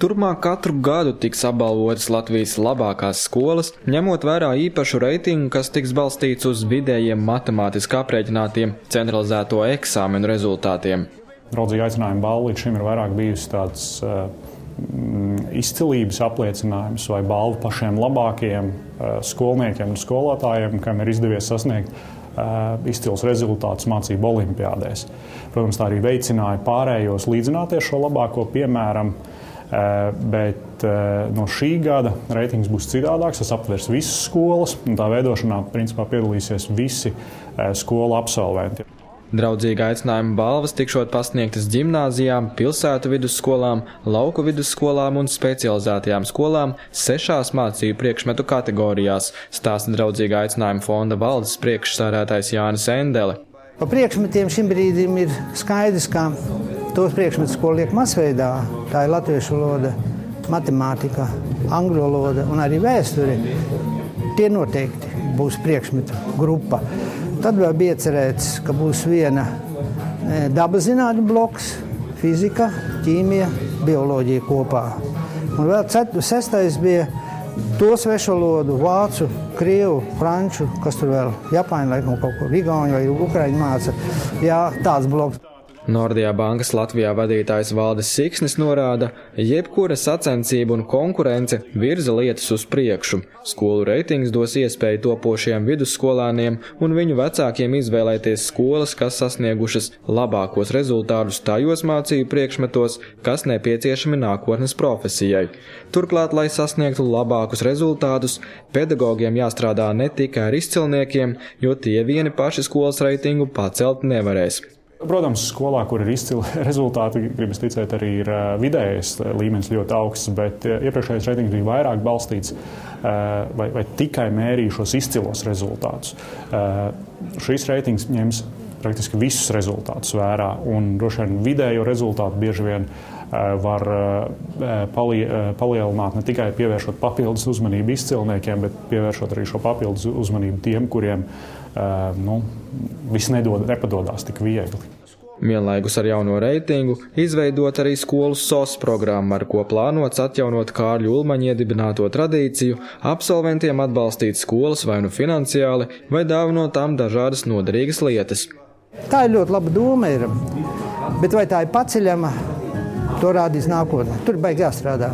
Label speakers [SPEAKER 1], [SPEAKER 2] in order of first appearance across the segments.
[SPEAKER 1] Turpmāk katru gadu tiks apbalvotas Latvijas labākās skolas, ņemot vērā īpašu reitingu, kas tiks balstīts uz vidējiem matemātiski aprēķinātiem centralizēto eksāmenu rezultātiem.
[SPEAKER 2] Draudzīga aicinājuma balva līdz šim ir vairāk bijusi tāds izcilības apliecinājums vai balva pašiem labākajiem skolniekiem un skolotājiem, kam ir izdevies sasniegt izcils rezultātus mācību olimpiādēs. Protams, tā arī veicināja pārējos līdzināties šo labāko piemēram, bet no šī gada reitings būs citādāks, tas aptvers visas skolas, un tā veidošanā principā piedalīsies visi skolu absolventi.
[SPEAKER 1] Draudzīga aicinājuma balvas tikšot pasniegtas ģimnāzijām, pilsētu vidusskolām, lauku vidusskolām un specializētajām skolām 6 mācību priekšmetu kategorijās, stāsta Draudzīga aicinājuma fonda valdes priekšsādātājs Jānis Endele.
[SPEAKER 3] Pa priekšmetiem šim brīdim ir skaidrs, ka tos priekšmetus, ko liek masveidā, tā ir latviešu valoda, matemātika, angļu valoda un arī vēsture, tie noteikti būs priekšmetu grupa. Tad vēl bija iecerēts, ka būs viena dabas zinātņu bloks, fizika, ķīmija, bioloģija kopā. Un vēl 6. bija to svešu valodu, vācu, krievu, franču, kas tur vēl, japāņu, laikam kaut ko, igauņu vai ukraiņu māca. Jā, tāds bloks.
[SPEAKER 1] Nordea bankas Latvijā vadītājs Valdis Siksnis norāda, jebkura sacensība un konkurence virza lietas uz priekšu. Skolu reitings dos iespēju topošiem vidusskolāniem un viņu vecākiem izvēlēties skolas, kas sasniegušas labākos rezultātus tajos mācību priekšmetos, kas nepieciešami nākotnes profesijai. Turklāt, lai sasniegtu labākus rezultātus, pedagogiem jāstrādā ne tikai ar izcilniekiem, jo tie vieni paši skolas reitingu pacelt nevarēs.
[SPEAKER 2] Protams, skolā, kur ir izcili rezultāti, gribas ticēt, arī ir vidējais līmenis ļoti augsts, bet iepriekšējais reitings bija vairāk balstīts vai tikai mērīja šos izcilos rezultātus. Šīs reitings ņems praktiski visus rezultātus vērā, un droši vien vidējo rezultātu bieži vien var palielināt ne tikai pievēršot papildus uzmanību izcilniekiem, bet pievēršot arī šo papildus uzmanību tiem, kuriem viss nepadodās tik viegli.
[SPEAKER 1] Vienlaikus ar jauno reitingu izveidot arī skolu SOS programmu, ar ko plānots atjaunot Kārļa Ulmaņa iedibināto tradīciju, absolventiem atbalstīt skolas vai nu finansiāli, vai dāvinot tām dažādas noderīgas lietas.
[SPEAKER 3] Tā ir ļoti laba doma, bet vai tā ir paceļama, to rādīs nākotnē. Tur baigi jāstrādā.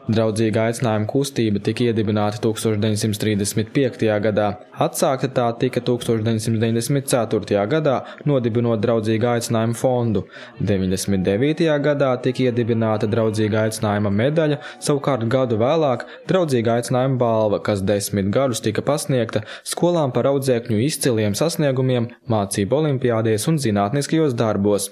[SPEAKER 1] Draudzīga aicinājuma kustība tika iedibināta 1935. gadā. Atsākta tā tika 1994. gadā, nodibinot Draudzīga aicinājuma fondu. 99. gadā tika iedibināta Draudzīga aicinājuma medaļa, savukārt gadu vēlāk Draudzīga aicinājuma balva, kas 10 gadus tika pasniegta skolām par audzēkņu izciliem sasniegumiem mācību olimpiādēs un zinātniskajos darbos.